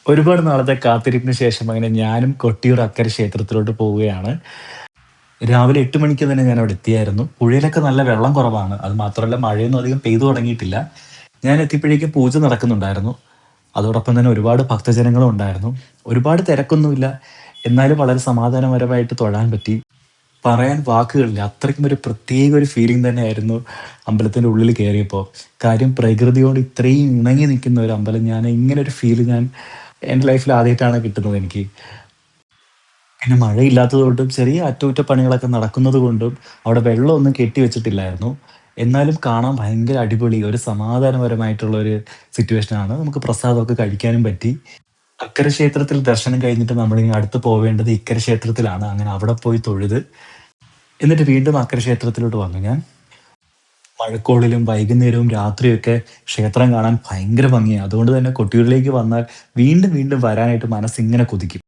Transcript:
ഒരുപാട് നാളത്തെ കാത്തിരിപ്പിന് ശേഷം അങ്ങനെ ഞാനും കൊട്ടിയൂർ അക്കരെ ക്ഷേത്രത്തിലോട്ട് പോവുകയാണ്. രാവിലെ 8 മണിക്ക് തന്നെ ഞാൻ അവിടെ എത്തിയായിരുന്നു. പുഴയിലൊക്കെ നല്ല വെള്ളം കുറവാണ്. അത് മാത്രമല്ല മഴയൊന്നും അധികം പെയ്തു തുടങ്ങിയിട്ടില്ല. ഞാൻ എത്തിയപ്പോഴേക്കും പൂജ നടക്കുന്നുണ്ടായിരുന്നു. അതോടൊപ്പം തന്നെ ഒരുപാട് ഭക്തജനങ്ങളും ഉണ്ടായിരുന്നു. ഒരുപാട് തിരക്കൊന്നുമില്ല. എന്നാലും വളരെ സമാധാനപരമായിട്ട് തൊഴാൻ പറ്റി. പറയാൻ വാക്കുകളില്ല. അത്രയ്ക്കും ഒരു പ്രത്യേക ഒരു ഫീലിംഗ് തന്നെയായിരുന്നു അമ്പലത്തിന്റെ ഉള്ളിൽ കയറിയപ്പോ. കാര്യം പ്രകൃതിയോട് ഇത്രയും ഇണങ്ങി നിൽക്കുന്ന ഒരു അമ്പലം ഞാൻ ഇങ്ങനൊരു ഫീല് ഞാൻ എന്റെ ലൈഫിൽ ആദ്യമായിട്ടാണ് കിട്ടുന്നത് എനിക്ക്. പിന്നെ മഴയില്ലാത്തതുകൊണ്ടും ചെറിയ അറ്റകുറ്റപ്പണികളൊക്കെ നടക്കുന്നത് കൊണ്ടും അവിടെ വെള്ളമൊന്നും കെട്ടി വെച്ചിട്ടില്ലായിരുന്നു. എന്നാലും കാണാൻ ഭയങ്കര അടിപൊളി ഒരു സമാധാനപരമായിട്ടുള്ള ഒരു സിറ്റുവേഷനാണ്. നമുക്ക് പ്രസാദമൊക്കെ കഴിക്കാനും പറ്റി. അക്കരെ ക്ഷേത്രത്തിൽ ദർശനം കഴിഞ്ഞിട്ട് നമ്മളിനി അടുത്ത് പോവേണ്ടത് ഇക്കരെ ക്ഷേത്രത്തിലാണ്. അങ്ങനെ അവിടെ പോയി തൊഴുത് എന്നിട്ട് വീണ്ടും അക്കരെ ക്ഷേത്രത്തിലോട്ട് വന്നു ഞാൻ. മഴക്കോളിലും വൈകുന്നേരവും രാത്രിയൊക്കെ ക്ഷേത്രം കാണാൻ ഭയങ്കര ഭംഗിയാ. അതുകൊണ്ട് തന്നെ കൊട്ടിയൂരിലേക്ക് വന്നാൽ വീണ്ടും വീണ്ടും വരാനായിട്ട് മനസ്സിങ്ങനെ കൊതിക്കും.